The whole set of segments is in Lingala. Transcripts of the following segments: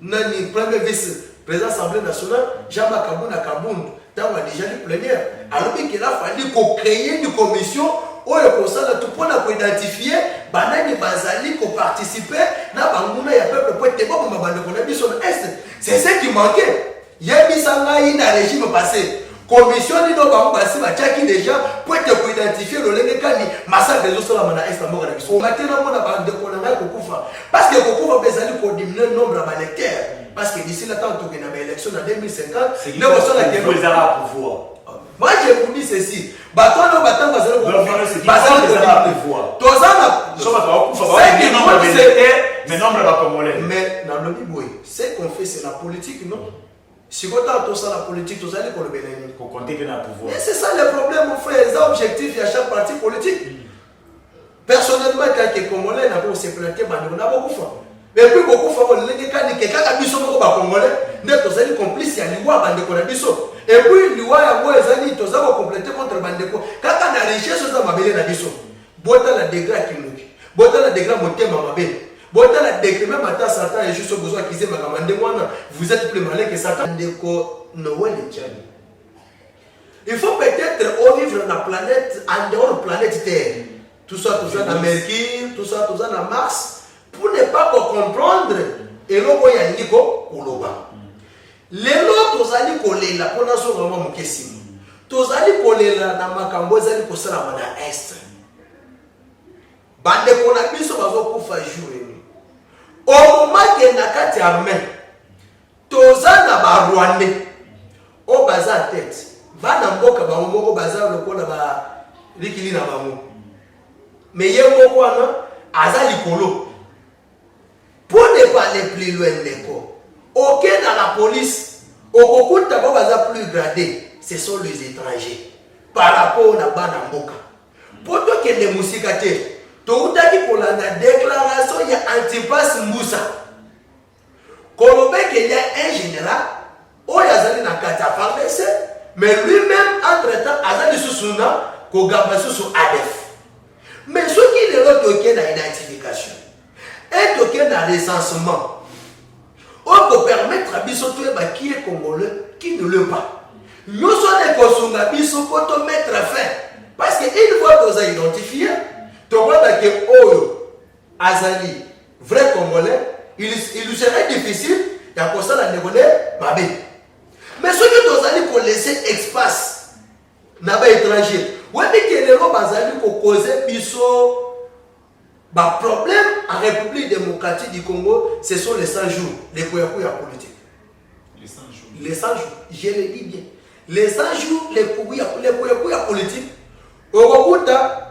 nani premier vice-président de l'Assemblée nationale, Jean-Marc Kabouna Kaboun, dans la déjà les plénières. Alors qu'il a fallu qu'on crée une commission où le conseil tout pour identifier, banani bazali qu'on participer, na banguna ya peuple pour être bon pour ma bande c'est ce qui manquait. Il y a mis ça dans le régime passé. Commission ni do bango basi ba tchaki déjà pour te identifier le lenge kani massacre les autres là na est moko na biso maintenant mona ba de kolanga kokufa parce que kokufa bezali ko diminuer le nombre de lecteurs parce que d'ici là tant que na élection en 2050 le conseil la vous allez pouvoir. Moi je vous dis ceci batano batanga zalo ko pouvoir tozana so ba kokufa ba le nombre de lecteurs mais nombre de congolais mais dans le biboy ce qu'on fait c'est la politique non. Si vous avez tout ça la politique, vous allez pour le bénéfice. Pour compter bien à pouvoir. Mais c'est ça le problème, mon frère. Les objectifs, il y a chaque parti politique. Personnellement, quand les Congolais n'ont pas se planter, on a beaucoup fait. Mais plus beaucoup fait, quand quelqu'un a dit que les Congolais, nous sommes complices, il y a l'Iwa, Bandeko. Et puis, l'Iwa, il y a tous complété contre Bandeko. Quand on a richesse, on a mabélé Nabiso. Bota la degré qui nous dit. Bota la degré monté Mamabé. Même à Satan, et juste besoin qu'ils aient vous êtes plus malin que Satan. Il faut peut-être vivre dans la planète, en dehors de la planète Terre. Tout ça dans Mercure, tout ça dans Mars, pour ne pas comprendre. Et là, il y a un Koloba. Les lots, tous allez coller là, pour nous vraiment mon question. Tous allez coller là, dans ma cambo, vous allez coller là, dans l'Est. Bande qu'on a mis sur ma voie pour faire jouer. Au moment que na kati armée tozana ba Rwandais au bazar tête va na mboka ba moko bazar lokola ba likili na bango mais yemo wana azali kolo pour ne pas aller plus loin neko OK dans la police okokuta ba bazar plus gradé ce sont les étrangers par rapport na bana mboka pour que les musikate tout à pour la déclaration, il y a Antipas Moussa. Kolobé qu'il y a un général, où il y a un kata mais lui-même, entre-temps, Azali Sousouna, Kogabasu sous ADF. Mais ce qui est là, toqué dans l'identification, et toqué dans le recensement, on peut permettre à Bissoto qui est congolais, qui ne l'est pas. Nous sommes des Kosunga Bisso pour te mettre fin. Parce qu'une fois que vous avez identifié, tu vois que Azali, vrai Congolais, il lui serait difficile d'apporter la négocier ma vie. Mais ce que tu as dit pour laisser espace, n'a pas étranger. Oui, mais que les gens ont causé un problème en République démocratique du Congo, ce sont les 100 jours, les Kouyakuya politiques. Les 100 jours. Les 100 jours, je le dis bien. Les 100 jours, les Kouyakuya politiques. Au Rokuta,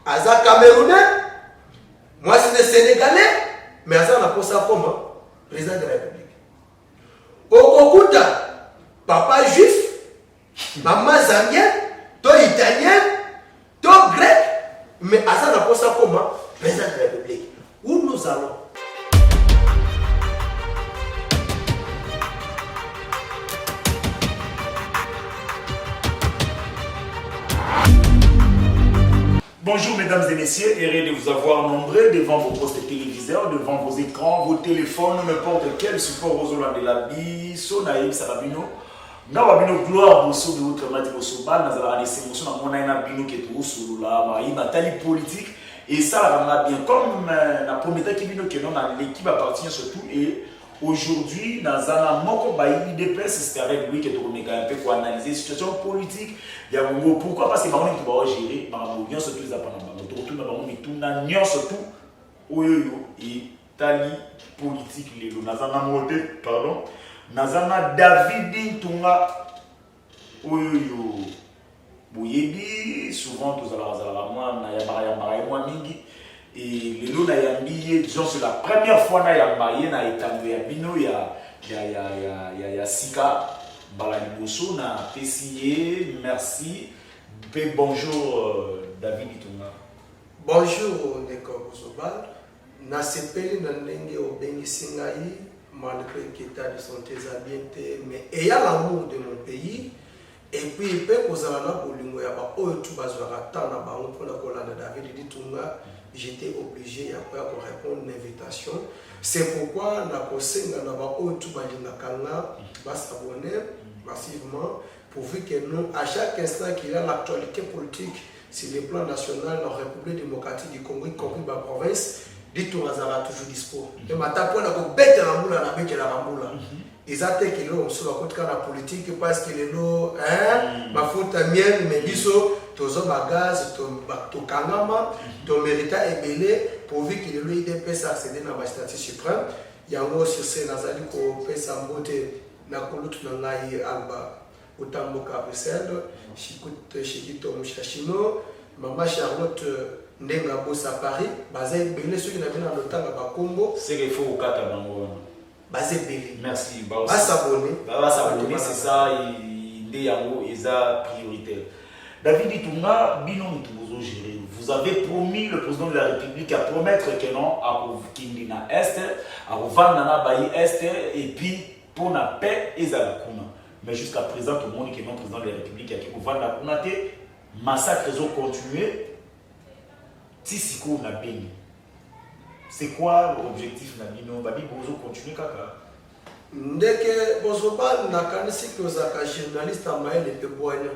Aza Camerounais, moi c'est des Sénégalais, mais Aza n'a pas ça comme président de la République. Au Kokuta, papa juif, maman zambienne, toi italien, toi grec, mais Aza n'a pas ça comme président de la République. Où nous allons? Bonjour mesdames et messieurs, heureux de vous avoir nombreux devant vos postes téléviseurs, devant vos écrans, vos téléphones, n'importe quel support aux Hollandais de la biso, naïm sarabino, n'ababino gloire bosso de votre mati bosso bal, n'azala anese bosso na mona ina bino ke tout sous la maïba tali politique et ça va bien comme la première qui bino que non l'équipe appartient surtout et aujourd'hui, dans un moko baïli de presse, c'est avec lui que tu un peu pour analyser la situation politique. Il y a pourquoi parce que tu vas gérer, bien surtout les appareils, tu retournes dans le tout, tu surtout, Italie politique, Nazana Moté, pardon, Nazana David Tunga, Boyebi, souvent tous à la mingi. Et les lots n'ayant disons c'est la première fois n'ayant marié n'a été à bino il y a Sika Balaniboso n'a PCA merci bonjour David Itunga. Bonjour Neko Bosobal n'a sepeli n'a n'engue au bengi singaï malgré qu'il état de santé zabiente mais ayant l'amour de mon pays et puis il peut causer la bolingo ya ba oyo tu bazwaka tant na bango pour la colonne David Itunga j'étais obligé de répondre à l'invitation. C'est pourquoi nous avons s'abonner massivement, pourvu que nous, à chaque instant qu'il y a l'actualité politique sur le plan national, la République démocratique du Congo, y compris la province, dites-nous, nous sommes toujours dispo. Et maintenant, on a bête la moula, on a bête la moula. Ils attendent qu'ils ont sur la côte de la politique parce qu'il est là, ma faute à mienne, mais biso, tous les bagages, tout kangama, tout mérite est belé, pourvu qu'il ait l'IDPS accéder dans la statut suprême. Il y a aussi ce nazali ko pesa mbote na kulutu na ngai alba utamboka Bruxelles, Chikito Mushashino, Maman Charlotte Ndenga Bossa Paris, basé belé ceux qui n'avaient pas le temps à Congo. C'est qu'il faut au Katabango. Basé belé. Merci. Va s'abonner. Va s'abonner, c'est ça, il est prioritaire. David Itunga, vous avez promis le président de la République à promettre que non, à Kindina Est, à Vandana Bayi Est, et puis pour la paix et la Kuna. Mais jusqu'à présent, tout le monde qui est non président de la République a dit que Vandana Kuna, massacres ont continué, Tissiko n'a béni. C'est quoi l'objectif Nabino Babi Bozo continue kaka. Dès que Bozoba n'a qu'un cycle aux journalistes à Maël et Peboigna.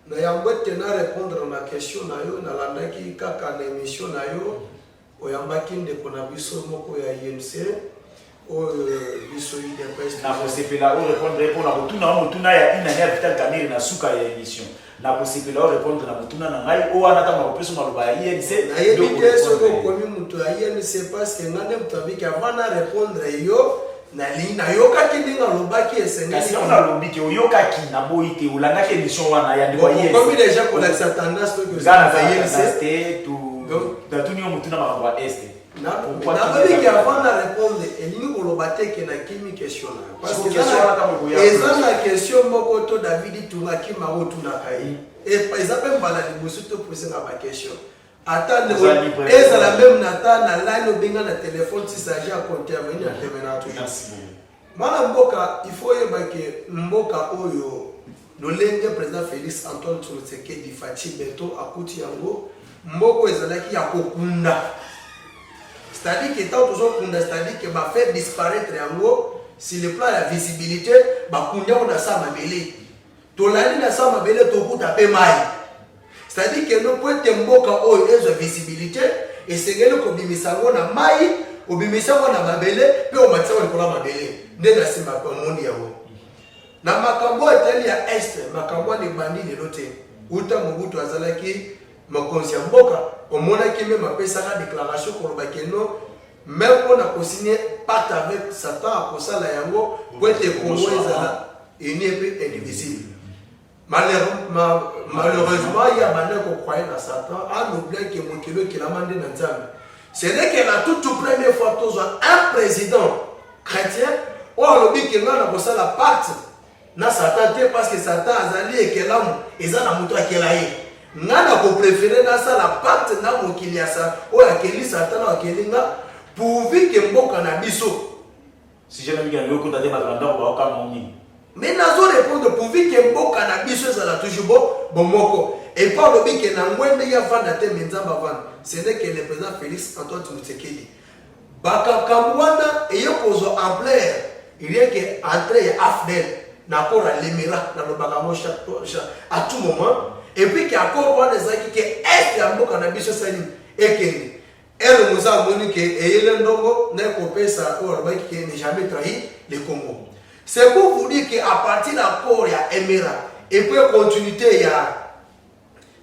Na yamba tena répondre à ma question na yo na landaki kaka na émission na yo oyambaki ndeko na biso moko ya INC o biso IDPS na kosepela o répondre pour na motuna ya ina ya vital kamere na suka ya émission na kosepela o répondre na motuna na ngai o anata ma kopeso maloba ya INC na yebite soko komi mutu ya INC parce que ngane mtabiki avant na répondre yo na yoka kidinga lobaki esengeli kasi on a lobi ke yoka ki na boite olanda ke émission wana ya ndeko yes comme déjà pour la tendance que ça va yelste tout dans tout niveau mutuna ma est na lobi ke avant na répondre elingi kolobate ke na kimi question parce que eza na question moko to David Tungaki maro tuna kai et par exemple mbala liboso to poser na question attendre et la même nata na line obinga na téléphone si s'agit à compter venir à terminer toujours. Mana mboka il faut yebake mboka oyo lolenge président Félix Antoine Tshisekedi Fachi Beto akuti yango mboko ezalaki ya kokunda. C'est-à-dire que tant toujours kunda c'est-à-dire que ba faire disparaître yango sur le plan de la visibilité ba kunda on a ça mabele. Tolani na ça mabele to kuta pe mai. C'est-à-dire que nous pouvons être mboka oyo ezo visibilité et c'est que nous kobimisango na mai obimisango na mabele pe o matsango kola mabele ndena simba kwa mondi yawo na makambo etali ya est makambo ni bandi le lote uta Mobutu azalaki makonzi ya mboka omona ki même apesa la déclaration ko lobaki no même on a co-signé pacte avec Satan pour ça la yango pour être Congo ezala uni et indivisible. Malheureusement, il y a des gens qui croient dans Satan, en oubliant que mon kilo qui l'a mandé dans Nzambe. C'est vrai que la toute première fois, tu as un président chrétien, ou on dit que nous avons la pacte dans Satan parce que Satan a zali et que l'homme est dans la moto à Kelaï. Nous avons préféré dans ça la pacte dans mon Kiliasa, ou à Keli Satan ou à Kelinga, pourvu que mon cannabiso. Si je n'ai pas dit que tu as des magrandeurs ou à Kamoni. Mais nous avons répondu pour vivre que mon cannabis est toujours bon moko. Et pas le but que nous avons fait des ce n'est que le président Félix Antoine Tshisekedi. Baka Kamwana et yo poso ampleur. Il y a que entrer Afdel n'accord à l'émirat dans le bagamo à tout moment. Et puis qu'il y a encore des gens qui est un bon cannabis et que elle nous a dit que Hélène Ndongo n'a pas ça qui n'a jamais trahi le Congo. C'est pour vous dire qu'à partir de l'accord, il y a Emira. Et puis, continuité,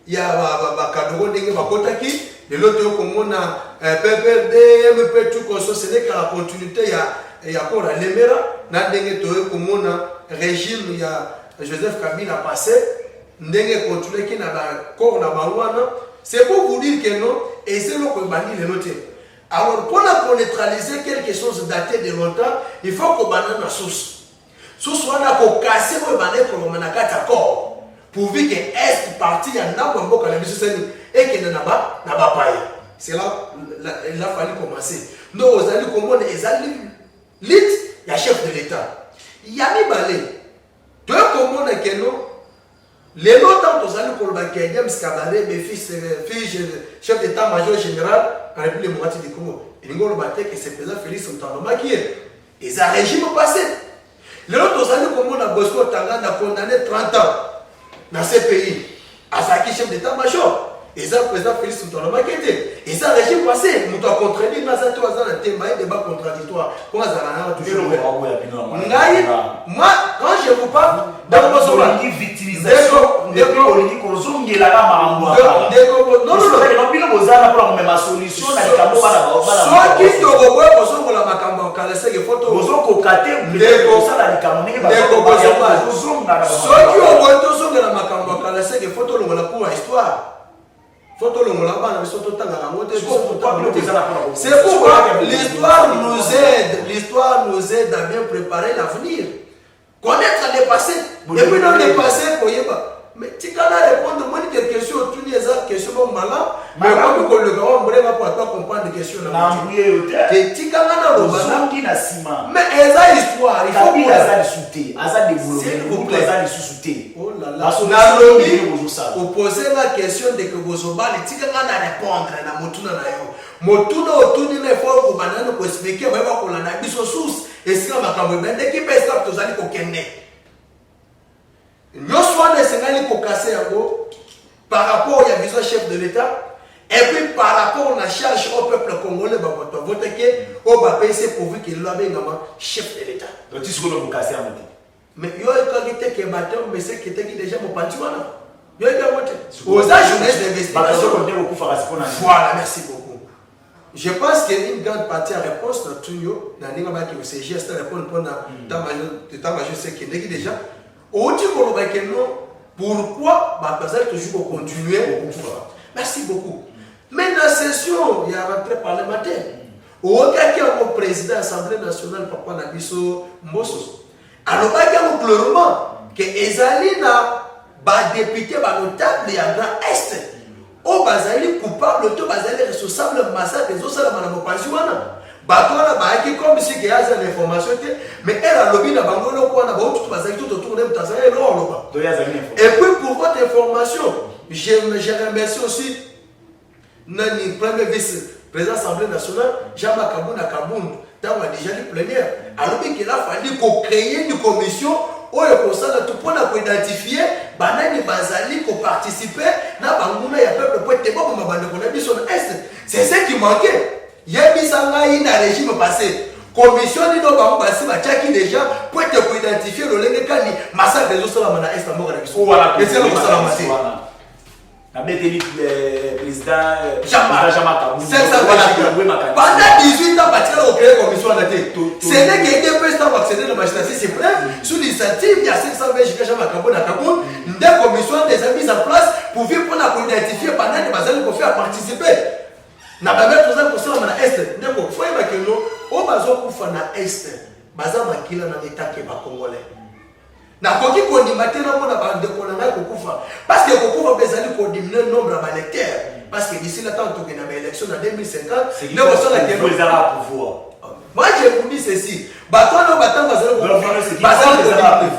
il y a Kadoro Dengue Bakotaki. De l'autre côté, on a PPD, MP, tout comme ça. Ce n'est qu'à la continuité, il y a encore l'Emira. Dans Dengue Toé, comme on a régime, il y a Joseph Kabila passé. Dengue continué qui n'a encore la Marouana. C'est pour vous dire que non, et c'est là qu'on bannit les notes. Alors, pour neutraliser quelque chose daté de longtemps, il faut qu'on bannisse la source. Si on a cassé le corps, pourvu que est parti y a et que n'a pas c'est là il a fallu commencer. Nous aux alliés communs et alliés lit il y a chef de l'État. Il y a mis balé. Deux communs et que nous les longtemps aux alliés pour le James Kabaré, mes fils chef d'état-major général. en République démocratique du Congo. Et nous avons que c'est le président Félix Mutandoma qui est. Et c'est un régime passé. L'autre, nous avons comme on a Bosco Tangana condamné 30 ans dans ces pays. Azaki chef d'état-major. Et ça, le président Félix Mutandoma qui était. Et ça, régime passé. Nous avons contredit dans cette débat contradictoire. Pour ça, toujours. Moi, quand je vous parle, dans mon victimisation, non, solution c'est pourquoi l'histoire nous aide à bien préparer l'avenir. Connaître le passé. Et puis dans le passé, mais tu peux répondre à des questions, tu les as questions malin, mais comme le grand bref pour pas comprendre des questions. Mais elles ont histoire, il faut poser la question de que vous avez répondre à Motuna. Motuna autour il faut que vous expliquer pour la source et si on a qui peut être tous allés kokende. Nous sommes des casser par rapport à la vision chef de l'État et puis par rapport à la charge au peuple congolais voter que au PPC pourvu qu'il soit chef de l'État. Donc tu seras le casser à mais il y a une qualité qui est battue, mais c'est qui était déjà mon pantuana. Il y a une qualité. Aux journalistes d'investigation. Voilà, merci beaucoup. Je pense qu'il y a une grande partie à réponse dans tout le monde. Dans le CG, c'est répondre pour l'état-major, c'est qu'il est déjà. Pourquoi toujours continuer? Merci beaucoup. Mais dans la session, il y a une rentrée parlementaire. Au cas qui est mon président de l'Assemblée nationale, Papa Nabiso Mossos. Alors, il y a clairement que Ezali n'a pas député notable et à Grand Est. Au Bazali coupable, au Bazali responsable de massacre des autres à la pension. Batona qui comme si il y a des informations, mais elle a lobby dans Bangolo, on a tout Bazali tout autour de Tanzanie. Et puis pour votre information, je remercie aussi le premier vice-président de l'Assemblée nationale, Jean-Marc Kaboun à Kaboun, dans la déjà les plénières. Alors qu'il a fallu créer une commission où il faut pour identifier banani bazali pour participer na banguna ya peuple pour te bon mabande ko na biso na est. C'est ce qui manquait. Yebisanga ina régime passé. Commission ni no bango basi ba tchaki déjà pour te identifier le lenge kani massacre des autres na est moko na biso. Et c'est le ça la massé. Na beteli président Jean-Marc pendant 18 ans, partir au créer commission à la tête. Ce n'est qu'il était président pour accéder à la magistrature suprême. Sous l'initiative, il y a 520 Jean-Marc Kaboun à Kaboun. Une commission des mises en place pour vivre pour identifier pendant les bazars qu'on fait à participer. N'a pas mettre tout ça pour ça dans l'Est. Donc, il faut que nous, au bazar qu'on fait dans l'Est, bazar makila dans l'État qui est congolais. Na koki kondimate na mona bande kolanga kokufa parce que kokufa bezali ko diminuer le nombre de lecteurs parce que d'ici là tant que na élection en 2050 ne ressort la pouvoir. Moi je vous dis ceci bato no batanga zalo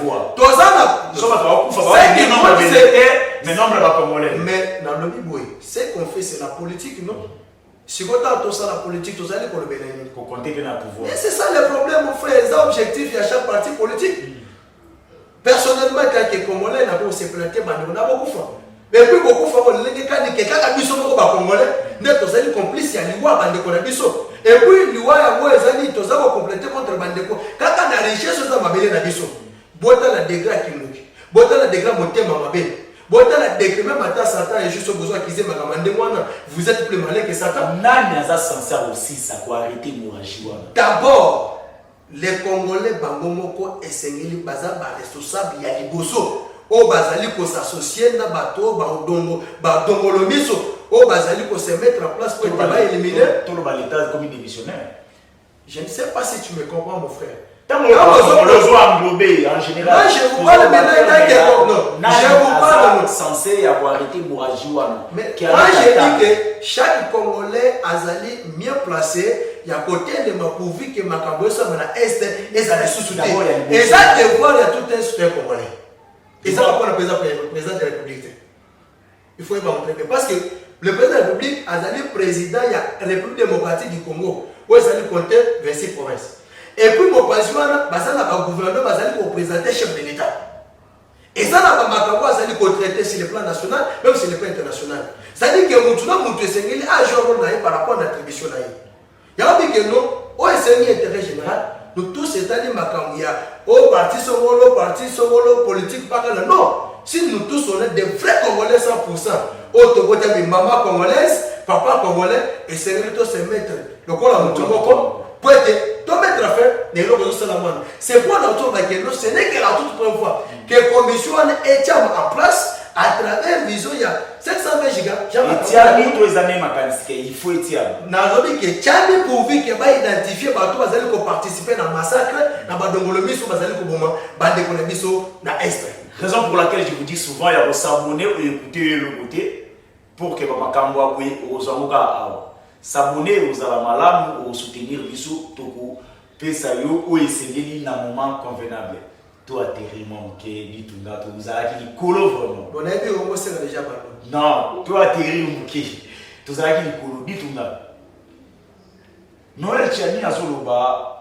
pouvoir tozana so bato kokufa ba nombre de lecteurs mais nombre de congolais mais dans le biboy ce qu'on fait c'est la politique non. Si vous avez tout ça la politique vous allez pour le bénéfice pour compter que na pouvoir. Et c'est ça le problème mon frère les objectifs il y a chaque parti politique. Personnellement, quand les Congolais n'ont pas se planter, on a beaucoup fait. Et puis, beaucoup fait, quand quelqu'un a vu son Congolais, nous sommes complices, il y a l'Iwa, Bandeco. Et puis, l'Iwa, il y a tous complété contre Bandeco. Quand on a richesse, on a mabélé Nabiso. Bota la degré qui nous dit. Bota la degré monté Mamabé. Bota la degré même à Satan et juste besoin qu'ils aient Magamande. Vous êtes plus malin que Satan. Nani a sincère aussi, ça quoi arrêter Mourajiwa. D'abord, les Congolais bangomoko esengeli baza ba responsable ya liboso o bazali ko s'associer na bato ba dongolo miso o bazali ko se mettre en place pour éliminer tout le l'état comme démissionnaire. Je ne sais pas si tu me comprends mon frère. Tant que englobé en général. Moi je vous parle maintenant je vous parle censé avoir arrêté Mourajiwa. Mais moi je dis que chaque Congolais azali mieux placé. Il y a côté de ma pourvu que ma cabouille soit dans l'Est et ça les sous-souter. Et ça, devoir, il y a tout un soutien congolais. Et ça, on a président de la République. Il faut y montrer. Parce que Le président de la République a été président de la République démocratique du Congo, où il a compté 26 provinces. Et puis, mon président, le gouverneur a représenté chef de l'État. Et ça, ça veut dire traité sur le plan national, même sur le plan international. Ça veut dire que nous avons un par rapport à l'attribution. Il y a un que non, au intérêt général, nous tous, c'est-à-dire au parti Songolo, parti Songolo, politique, pas non. Si nous tous, on est des vrais Congolais 100%, au Togo, maman congolaise, papa congolais, et c'est tous se mettre. Le corps à Moutoumoko, pour être tout mettre à faire, les locaux salamandres. C'est pour l'autre, ce n'est que la toute première fois que la commission est en place à travers vision, il y a 720 gigas. Il faut étirer. Nazobi que Tchami pourvu que va identifier bateau bazali ko participer dans massacre na badongolomi so bazali ko boma bandekolomi so na est. Raison pour laquelle je vous dis souvent il y a s'abonner ou écouter le côté pour que makambo aboué aux amoka s'abonner aux alamalam ou soutenir biso toko pesa yo ou essayer na moment convenable. Toi atterrir mon ke du tunga to vous a qui colo vraiment. Bon et puis on s'est déjà parlé. Non, toi atterrir mon ke. Tu as dit colo du tunga. Noël Tchani azoloba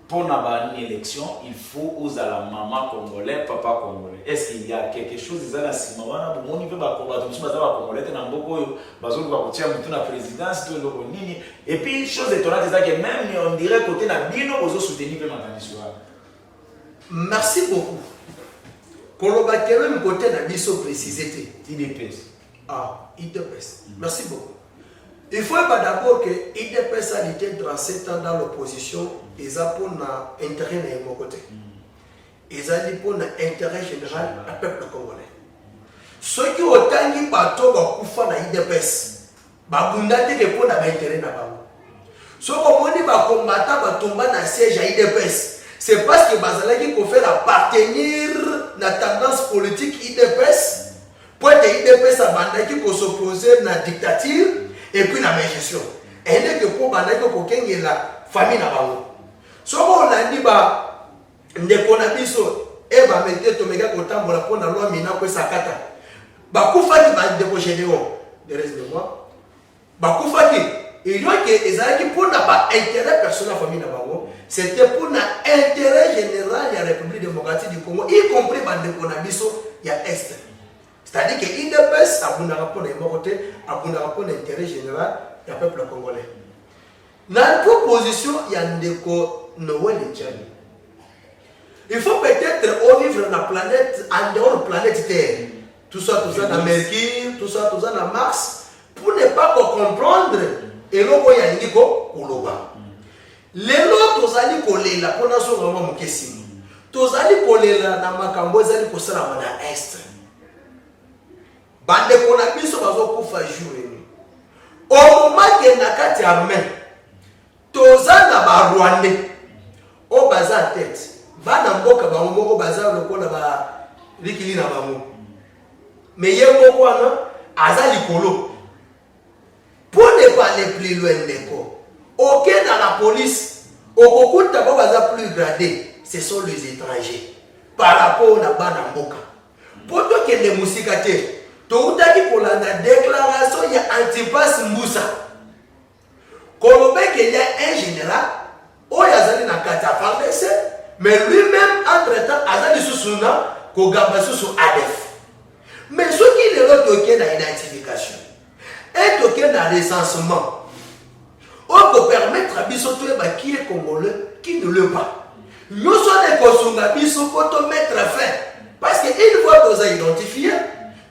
pour une élection, il faut aux la maman congolais, papa congolais. Est-ce qu'il y a quelque chose ils ont si maman bon niveau ba combattre nous ba congolais na mboko bazolo ba kotia mutu na présidence to loko nini et puis chose étonnante c'est que même on dirait côté na bino ozo soutenir pe makanisi wa. Merci beaucoup. Koloba même côté na biso précisé IDPS. Ah, IDPS. Merci beaucoup. Il faut pas d'abord que IDPS a été dans 7 ans dans l'opposition, ils ont pour intérêt de mon côté. Ils ont pour intérêt général du peuple congolais. Ceux qui ont tangi bateau va koufa na IDPS, babundate que pour l'intérêt na bango. Ceux qui ont va combattre va tomber dans siège à IDPS, c'est parce que bazalaki ko faire appartenir na tendance politique IDPS pour que IDPS abandaki ko s'opposer na dictature. Et puis la gestion. Et dès que pour la famille na bango. So on a dit ba ndeko na biso e ba mettre to mega kotambola pour na loi mina ko sakata. Ba kufa ki ba ndeko général. De reste de moi. Ba kufa ki il y a que ezaki pour na ba intérêt personnel famille na bango, c'était pour na intérêt général de la République démocratique du Congo, y compris ba ndeko na biso ya est. C'est-à-dire que l'IDPS a un rapport d'intérêt général du peuple congolais. Dans la proposition, il y a un déco Noël et Tchani. Il faut peut-être vivre dans la planète, en dehors de la planète Terre. Tout ça dans Mercure, tout ça dans Mars, pour ne pas comprendre. Et là, il y a un déco Koloba. Les autres, tous allés coller la connaissance vraiment mon question. Tous allés coller la dans ma cambo, ils allés coller la dans l'Est. Bande kona biso bazo kufa jour au moment que na kati armée tozana ba Rwandais o baza tête bana mboka ba moko baza lokola ba likili na bango mais yemo kwana aza likolo pour ne pas aller plus loin ndeko OK dans la police okokuta ba baza plus gradé ce sont les étrangers par rapport na bana mboka pour que les musikate tout à dit pour la déclaration, il y a Antipas Moussa. Kolobek, il y a un général, il y a un Katafardé, mais lui-même, entre-temps, il y a un Soussouna, qui a sous ADF. Mais ce qui est là, il y a une identification. Et il y a un recensement. On peut permettre à Bissoto qui est congolais, qui ne l'est pas. Nous sommes des Kosunga Bisso pour mettre fin. Parce qu'une fois que vous avez identifié,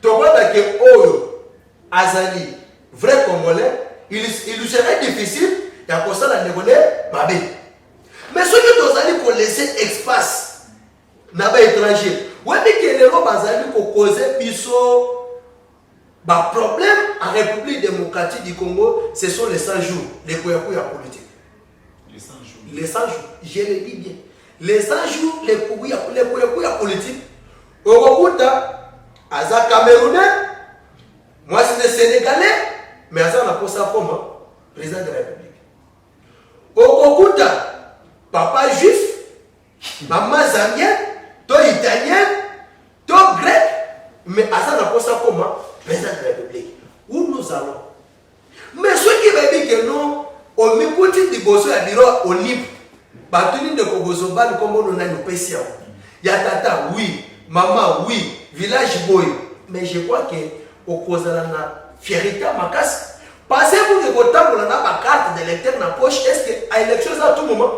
tu vois que Oyo, Azali, vrai Congolais, il lui serait difficile de faire la négocier, mais ceux qui ont allé pour laisser espace, n'a pas étranger. Oui, mais que les gens ont causé un problème en République démocratique du Congo, ce sont les 100 jours, les Kouyakuya politiques. Les 100 jours. Les 100 jours, je le dis bien. Les 100 jours, les Kouyakuya politiques, au Rokuta, Aza Camerounais, moi c'est des Sénégalais, mais Aza n'a pas ça comme président de la République. Au Kokuta, papa juif, maman zamien, toi italien, toi grec, mais Aza n'a pas ça comme président de la République. Où nous allons au mikuti di boso ya biro onip batuni de koboso bal comme on a une pécia ya tata oui maman oui village boy mais je crois que au kozala na fierté makas passez-vous que kotambola na ba carte d'électeur na poche est-ce que à élection à tout moment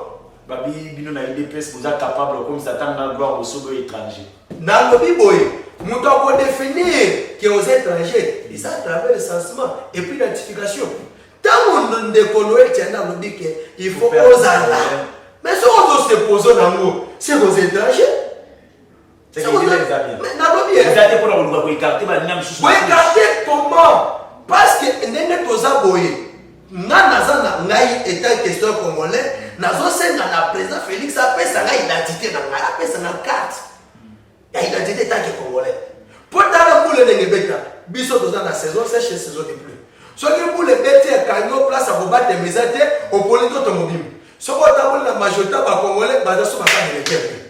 babi bino na IDPS vous êtes capable comme ça tant na gloire au solo étranger na lobi boy muto ko définir que aux étrangers ils à travers le censement et puis l'identification tant on ne connaît tiens lobi que il faut ozala mais si on se pose dans nous c'est aux étrangers c'est que mais na lobi vous êtes pour la ko écarter ba nyam sous écarter comment parce que ndenge toza boye nga nazana ngai état question congolais nazo senga na président Félix apesa nga identité na nga apesa na carte ya identité tant que congolais pour tala boule ndenge beta biso toza na saison sèche saison de pluie so que boule beta kanyo place à combattre mesate au polito to mobile so ko tambola na majorité ba congolais baza so bakana le temple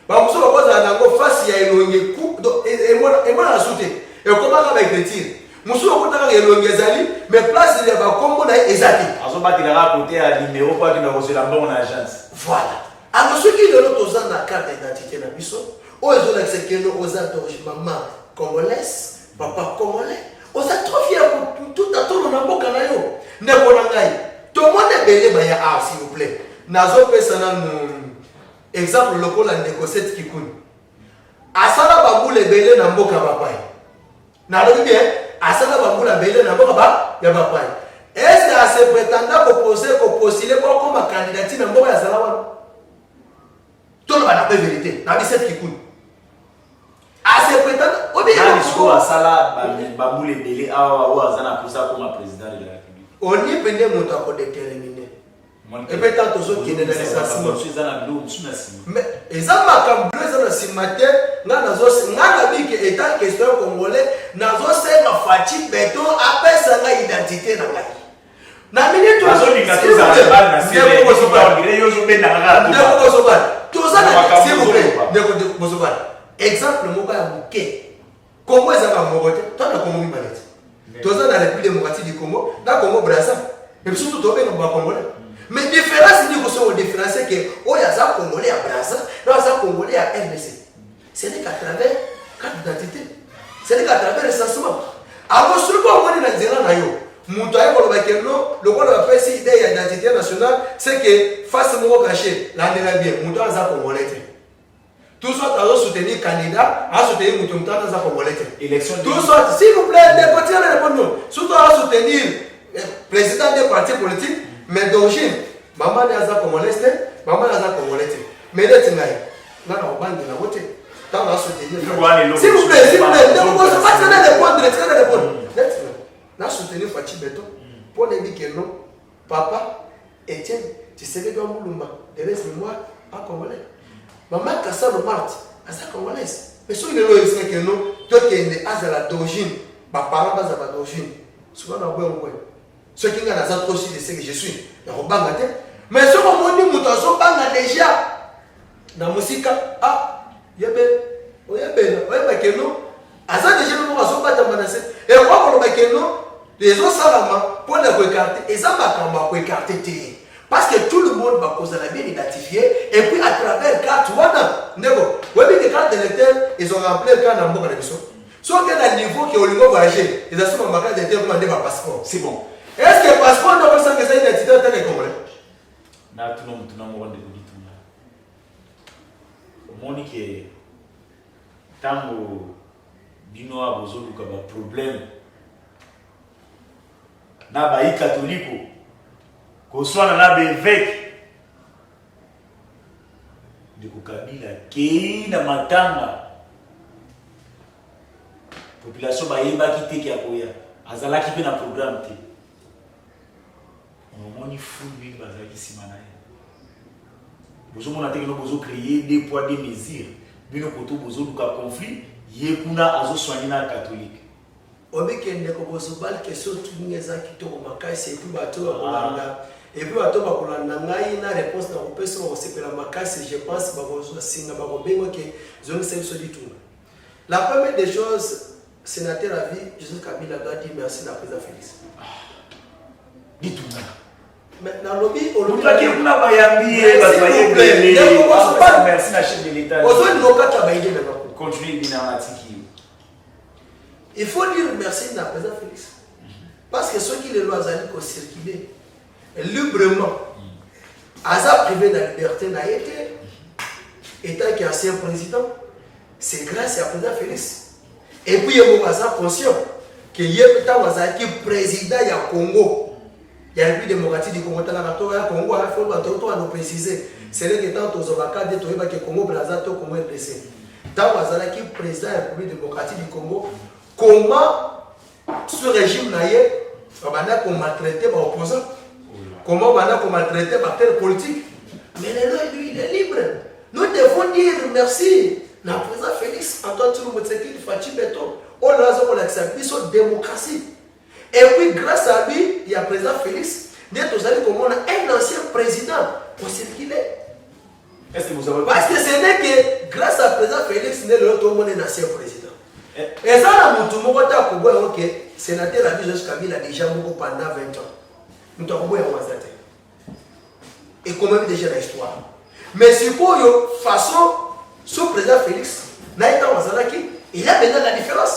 ba muso ba koza na ngo face ya elonge coup et moi la soute et comment la ba écrire musu okutaka elonge ezali mais place ya ba kombo na ezali azobatilaka côté ya numéro pas que na kozela mbongo na agence voilà alors ce qui lelo toza na carte d'identité na biso o ezola sekeno oza d'origine maman congolaise papa congolais oza trop fier pour tout atolo na mboka na yo ndeko na ngai to monde belé ba ya s'il vous plaît nazo pesa na exemple lokola ndeko set kikuni asala babule belé na mboka bapai na lobi bien asala bambula belé na mboka ba ya bapai est-ce que à se prétendre ko postuler pour comme candidature na mboka ya sala wana tout le monde vérité na biset kikuni à se prétendre obi na disco asala bambula belé awa wa zana pour ça comme président de la République on y pende moto ko déterminer et peut tant tozo qui est dans les sentiments mais ezama kambulo ezana simate nga nazo nga na biki état question congolais nazo senga fachi beton apesa nga identité na ngai na minute nazo likato za bal na sebe ko so ba ngire yo zo benda nga ndeko so ba toza na s'il vous plaît ndeko so ba exemple moko ya muke Congo ezaka moko te to na Congo mibalete toza na République démocratique du Congo na Congo Brazza et surtout to be na Congolais. Mais différence dit que c'est différence que oh y a ça congolais à Brazza, non ça congolais à RDC. C'est qu'à travers carte d'identité. C'est qu'à travers le recensement. Alors sur le point on est dans na yo. Mutoye ko bakeno, le quoi la fait idée d'identité nationale, c'est que face mo caché, là on est bien, mutoye za congolais. Tout soit à soutenir candidat, à soutenir mutoye za congolais. Élection. Tout soit s'il vous plaît, des côtés à répondre. Surtout à soutenir président des partis politiques. Mais d'origine, maman n'est pas congolaise, maman n'est pas congolaise. Mais là, tu n'as pas de bande de la beauté. Tant à soutenir. S'il vous plaît, ne vous posez pas de répondre, de répondre. Là, soutenir Fachi Beto, pour les dire que non, papa, Etienne, tu sais que Moulumba, de reste mémoire, pas congolais. Maman Kassano Marthe, elle est congolaise. Mais si on est que non, toi qui es d'origine, ma parent est d'origine. Souvent, on a besoin de ceux qui ont la aussi de ce que je suis, mais ce qu'on dit, nous sommes déjà dans la musique. Ah, il y a que nous, à ça déjà nous sommes pas menacés. Et on voit que nous, les autres salama pour les écarter, et ça va écarter. Parce que tout le monde va causer la bien identifié, et puis à travers carte, voilà, nego, oui, mais les cartes d'électeurs, ils ont rempli le cas dans le monde de l'émission. Sauf que dans le niveau qui est au niveau voyager, ils ont ma carte d'électeur pour demander ma passeport. C'est bon. Est-ce que le passeport doit faire que ça identité en tant que Congolais? Na tout le monde monde de tout le monde qui tango bino a besoin de un problème na baï catholique ko soit na évêque de Kabila qui na matanga population baïba qui te ki akoya azala ki pe na programme te on y fout lui bazaki simana bozo mona te no bozo créer des poids des mesures bino koto bozo luka conflit yekuna azo soigner na catholique obikende ko bozo bal question tungeza kitoko makasi et puis bato bakolanda et puis bato bakolanda ngai na réponse na kopesa ko sepela makasi je pense ba bozo singa ba kobengo ke zone c'est so dit tout. La première des choses, sénateur à vie Joseph Kabila doit dire merci à la président Félix. Dit tout. Mais dans le lobby, on le dit. Merci la chef de l'État. Continuez bien en article. Il faut dire merci à président Félix. Parce que ceux qui les lois ont circulé librement, hasard privé de la liberté n'a été, étant qui est ancien président, c'est grâce à président Félix. Et puis il y a un hasard conscient que il y a un président du Congo. Il y a une démocratie du Congo, il y a un Congo, il faut nous préciser. C'est là que tant aux avocats de Toyeba que Congo, Brazzaville, Congo est blessé. Tant que le président de la République démocratique du Congo, comment ce régime on a maltraité les opposants, comment on a maltraité les acteurs politiques. Mais lui, il est libre. Nous devons dire merci à président Félix Antoine Tshisekedi Fachi Beto. On a accepté la démocratie. Et puis, grâce à lui, il y a le président Félix. Comment on a un ancien président pour circuler. Est-ce que vous avez... Parce que ce n'est que grâce à président Félix, tout le monde est un ancien président. Et ça, le sénateur Abidjan Kabila a déjà pendant 20 ans. Nous avons et comment déjà l'histoire. Mais si pour de façon, sous président Félix, il a maintenant la différence.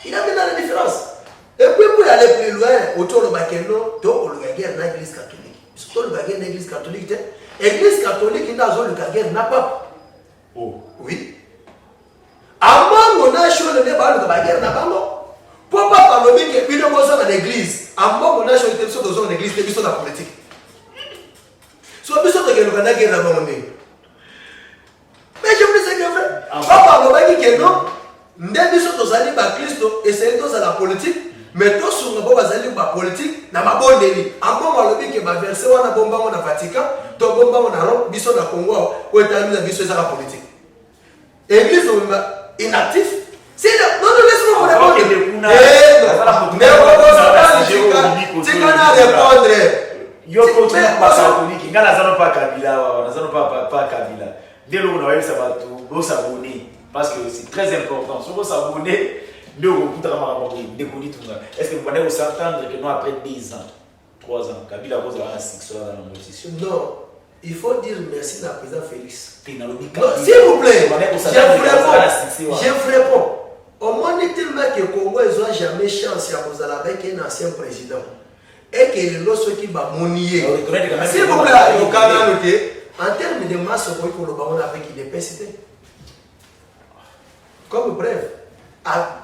Il a maintenant la différence. Et puis pour aller plus loin, autour de Bakeno, donc on a guerre dans l'église catholique. Surtout le baguette dans l'église catholique. L'église catholique, il a zone de guerre n'a pas. Oh. Oui. Avant mon âge, on ne peut pas le guerre n'a pas. Pourquoi parler que il besoin dans l'église? Avant mon âge, on était dans l'église, c'était besoin de la politique. Soit besoin de la guerre n'a pas. Mais je me dis que frère, pas parler que non. Nous sommes allés à Christo et c'est dans la politique. Mais tous sur le allés à la politique, n'a pas bon délit. Avant, on a dit que ma verset, on a bombé au Vatican, on a bombé au Rome, bisous dans le Congo, où est allé la bisous dans la politique. L'église est inactive. C'est non, non, laisse-moi répondre. Mais on va répondre. Yo continue pas catholique, ngana zano pas Kabila, nazano pas Kabila. Dès lors on va s'abonner parce que c'est très important. Si vous s'abonner, est-ce que vous allez vous entendre que nous après 10 ans, 3 ans, Kabila vous a un succès dans la position? Non, il faut dire merci à président Félix. S'il vous plaît, je vous réponds. Au moins, tellement que le Congo n'a jamais chance à vous avec un ancien président. Et que l'autre qui va monier. S'il vous plaît, en termes de masse, pour le baron avec l'IDPS, comme bref,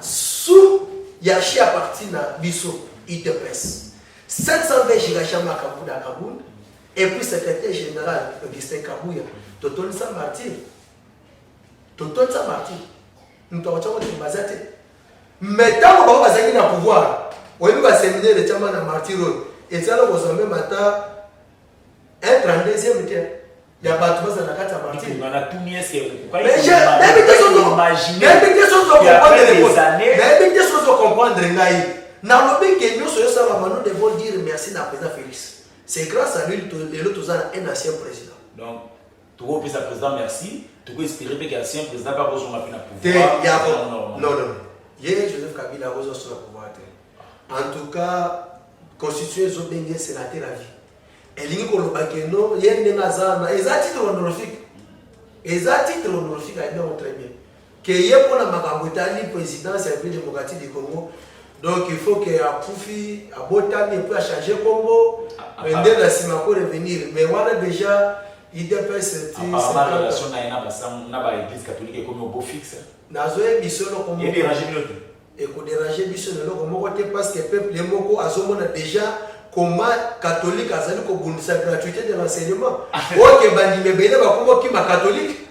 sous Yachi à partir de Bisso, IDPS, 720 gigachama à Kaboul, et puis secrétaire général Augustin Kabouya, Toton Saint-Martyr. Toton Saint-Martyr. Nous avons dit mais tant qu'on va aller dans le pouvoir, on va séminaire de Tchaman à Martyr, et ça, on va même attendre un 32e temps. Il y a pas de choses dans la carte à Martyr. On a tout mis, c'est pourquoi mais j'ai des choses à comprendre. Dans le but que nous devons dire merci à président Félix. C'est grâce à lui que l'autre un ancien président. Donc, tu vois, président, merci. Tu peux espérer que l'ancien président n'a pas besoin de pouvoir. Non. Hier, Joseph Kabila a besoin de pouvoir. En tout cas, constituer Zobenge, c'est la vie. Et l'ingé ko lobakeno, yen ngazana, titre honorifique. Titre honorifique a bien très bien. Que yé pour la Magabotali, président de la République démocratique du Congo. Donc il faut que à Koufi, à Botani, peut changer Congo. Vender la Simako revenir. Mais voilà déjà, il dépend cette. Apparemment, la relation n'a pas l'église catholique comme au beau fixe. Nazoé Bissolo comme. Il est dérangé l'autre. Et qu'on dérange Bissolo comme côté parce que le peuple, les Moko, Azomon a déjà. Comment catholique a zali ko la gratuité de l'enseignement. Ok, bandi mebele ba komo ki ma catholique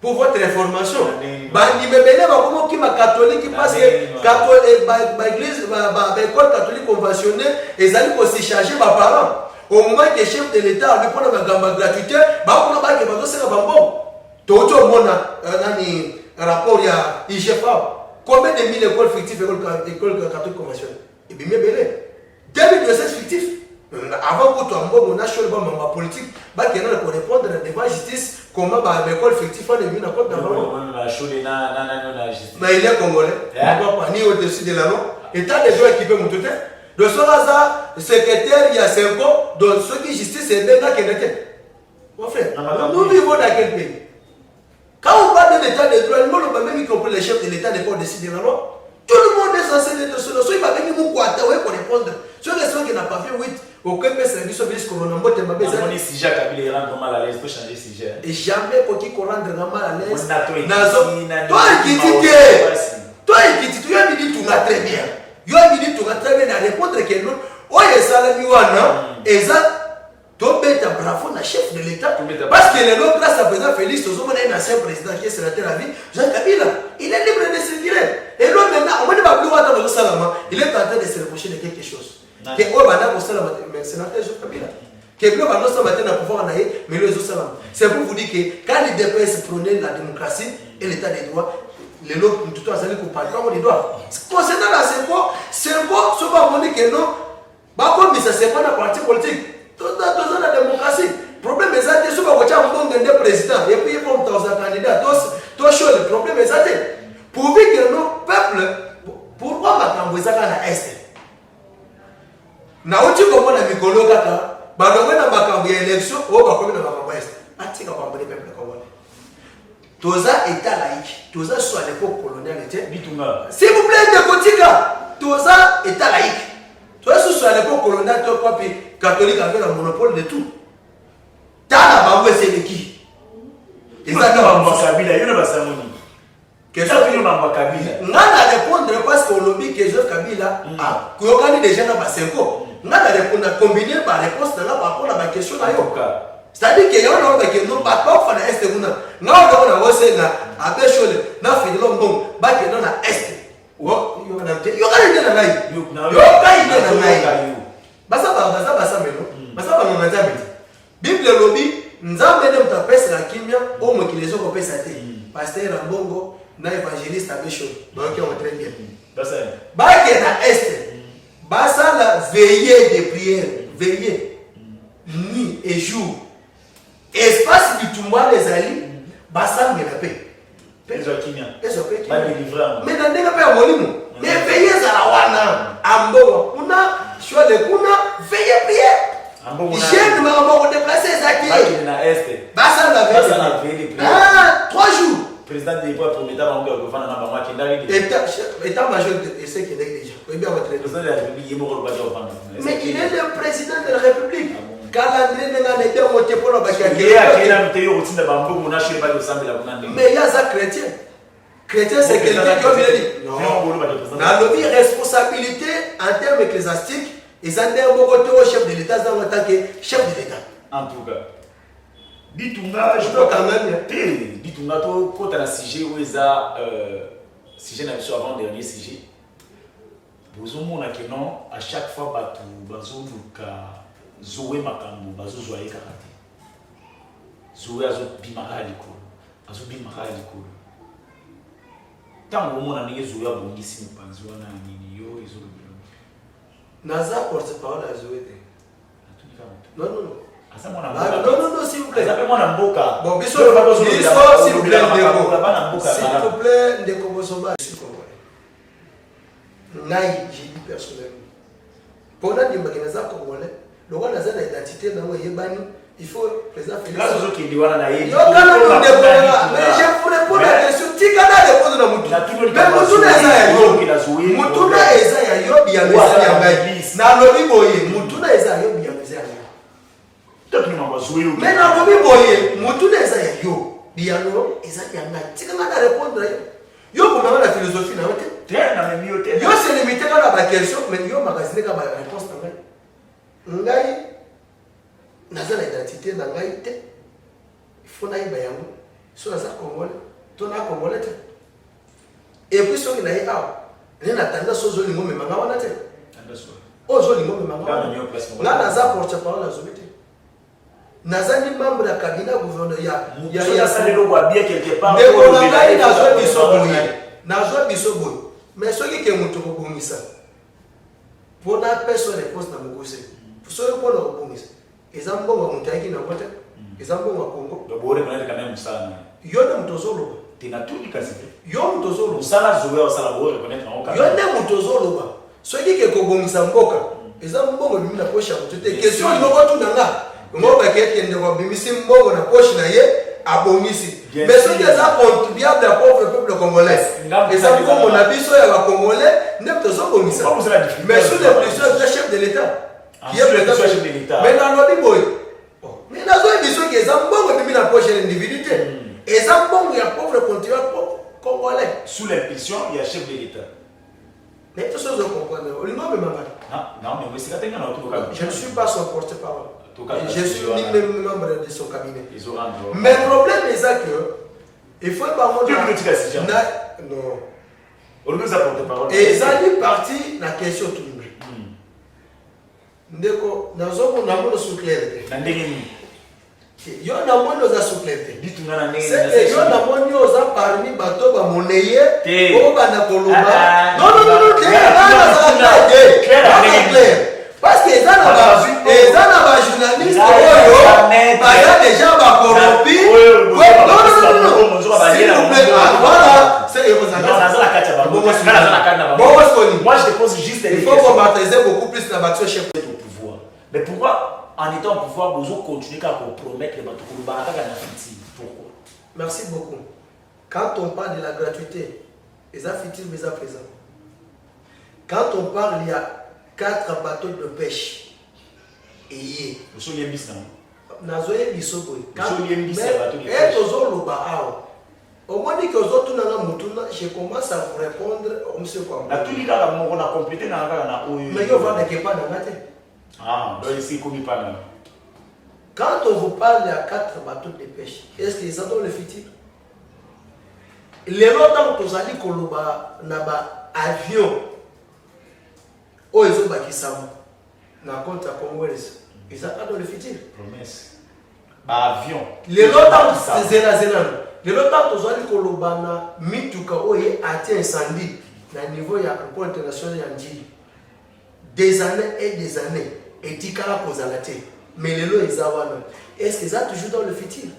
pour votre information. Bandi mebele ba komo ki ma catholique parce que catholique ba église ba école catholique conventionnelle ezali ko si charger ba parents. Au moment que chef de l'état lui prend ma gamba gratuité, ba ko ba ke ba do sera ba bon. Toto mona nani rapport ya IGFA. Combien de mille écoles fictives école catholique conventionnelle? Et bien mebele 2017 fictif. Avant que tu aies mon national politique, il faut répondre devant la justice comment l'école fictive est venue à compte d'abord. Mais il est congolais. Il n'est pas ni au-dessus de la loi. État de droit qui peut monter. le soir secrétaire il y a 5 ans donc ceux qui justice c'est bien là qui était mon frère nous vivons dans quel pays quand on parle de l'état de droit nous même y compris les chefs de l'état ne peuvent décider la loi tout le monde est censé être sur le sol il va venir nous quoi pour répondre sur les gens qui n'a pas fait 8 aucun service au ministre qu'on a monté ma besoin on est si Jacques Kabila rend mal à l'aise pour changer sujet et jamais pour qui qu'on rendre mal à l'aise toi qui tu as dit tout va très bien yo a dit tout va très bien à répondre que non oye salami wana eza to beta bravo na chef de l'état parce que le nom grâce à président Félix Tozomona un ancien président qui est sénateur à vie Jean Kabila il est libre de circuler et l'homme maintenant on ne va plus voir dans le salama il est en train de se reprocher de quelque chose que o bana ko salama mais sénateur Jean Kabila que le bana ça matin na pouvoir na mais les autres salama c'est pour vous dire que quand les DPS prônent la démocratie et l'état des droits les lots tout à zali ko parler comme des droits concernant la c'est quoi ce va monter que non ba comme ça c'est pas la parti politique tout la démocratie problème est ça ce va voter un bon président et puis comme dans un candidat tout chaud le problème est ça pour que nos peuple pourquoi makambo ça na est na uti comme na mikolo kaka ba dongo na makambo ya élection o ba comme na makambo est atika kwa mbele peuple kwa wale toza état laïque toza soit à l'époque coloniale était bitunga s'il vous plaît de kotika toza état laïque toza soit à l'époque coloniale toi quoi puis catholique avait le monopole de tout tala bango c'est qui ezaka ba Kabila yona ba samoni que ça vient ba Kabila ngana répondre parce que lobby que Joseph Kabila a kuyokani déjà na ba 5 ans ngana répondre combiner par réponse dans la par rapport à ma question là yo c'est-à-dire que yo na que non pas fa na est kuna ngao na wose na abeshole na fidelo mbong ba que non na est wo yo na te yo kana na ngai yo kai na ngai basa melo basa ba ngana zabi bible lobby nzambe ne mtapesa la kimia au mkilezo ko pesa te pasteur Mbongo na évangéliste abeshole donc on très bien basa ba que na est basa la veiller de prière veiller nuit et jour espace du tumba les ali basa ngena pe pezo kimia pezo pe ba délivrer mais dans des cas molimo mais veiller za la wana ambo kuna shole kuna veiller prière ambo kuna je ne m'en déplacer ça qui est na est basa la veiller ah 3 jours président de l'époque promettait à Mongol gouvernement na bango kindari état major et c'est qui est déjà oui bien votre président de la République yemo ko ba mais il est le président de la République calendrier nga na été moté pour la bakia mais il y a ça chrétien c'est quelqu'un qui a dit non na lobby responsabilité en termes ecclésiastiques et ça n'est pas au chef de l'État en tant que chef de l'État en tout cas ditunga je peux quand même ditunga to kota na sujet où eza sujet na biso avant dernier sujet bozomona que non à chaque fois batu bazoluka zoé makambo bazozwa yekaka te zoé azobimaka likolo azobimaka likolo ntango omona ndenge zoé abongisi mopanzi wana nini yo ezolobela naza porte-parole ya zoé te non aza mwana non s'il vous plaît aza pe mwana mboka bon biso s'il vous plaît ndeko bosomba ngai j'ai dit personnellement pendant ndimbaki naza congolais le roi n'a pas d'identité dans le Yébani, il faut président Félix. Là, c'est ce qui dit voilà na yébi. Mais je vous réponds à la question. Tu as répondu à Moutouna. Mais Moutouna est Moutouna est yobi ya mesa ya ngai. Na lobi boye Moutouna est yobi ya mesa ya ngai. Toi tu m'as joué. Mais na lobi boye Moutouna est yobi ya no eza ya ngai. Tu as répondre yo pour la philosophie na wote. Très na même yo te. Yo c'est limité dans la question mais yo magasiné ka réponse na ngai. Ngai naza na identité na ngai te il faut nayiba yango so naza congolais to na congolais te et puis soki naye awa ne natanda so ozolingo memanga wana te ozolingo memanga wana nga naza porte-parole azobi te naza ni membre ya cabinet gouverneur ya salelo kwa bien quelque part ndeko na ngai nazwa biso boye mais soki ke moto kobongisa mpona personne réponse na mokuse soki mpona kobongisa eza mbongo moto ayaki nango te eza mbongo ya Congo yo nde moto ozoloba yo moto ozoloba osala zoe osala bo reconnaître en cas yo nde moto ozoloba soki ke kobongisa mboka eza mbongo bimi na poche ya moto te question moko tunanga ngo bakekende kobimisi mbongo na poche na ye abongisi mais soki eza contribuable ya pauvre peuple congolais eza mbongo na biso ya bacongolais nde tozobongisa mais sous les pressions du chef de l'état qui est chef de l'état mais nalobi boye mais nazoyebi soki eza mbongo bimi na poche ya l'individu te eza mbongo ya pauvre contribuable congolais sous l'impulsion il y a chef de l'état. Mais tout ça, je comprends. Non, mais c'est je ne suis pas son porte-parole. Je suis ni même membre de son cabinet. Mais le problème est que il faut pas montrer. Non. Et ça dit partie la question tout le monde. Ndeko, nous avons sous clair. Yo na moni oza souplete. C'est yo na moni oza parmi bato ba moneye o bana koloba. Non, clair. Parce que ça na ba journaliste oyo ba déjà ba corrompi. Non. Voilà, c'est moi je te pose juste il faut qu'on maîtrise beaucoup plus la action chef au pouvoir. Mais pourquoi en étant au pouvoir, vous continuez à compromettre les bateaux? Pourquoi? Merci beaucoup. Quand on parle de la gratuité, les futile mais à présent. Quand on parle, il y a 4 bateaux de pêche. Et vous avez bis Nazoye bisoboy. Au moins que vous autres je commence à vous répondre. Monsieur quoi? La tout on a complété dans la. Mais il va ne pas dans la tête. Ah, donc ici, comme il parle. Quand on vous parle de 4 bateaux de pêche, est-ce qu'ils ont le futur? Les longtemps que vous allez koloba naba avion, oh ils ont bâti ça, na compte à Congolais, ils ont le futur. Promesse. Avion. Les longtemps c'est zéla. Les longtemps que vous allez koloba na mituka oh il a incendie na niveau ya rapport international yandili. Des années et des années. Et Tikala Kozalate. Mais les lois, est-ce qu'ils ont toujours dans le futur?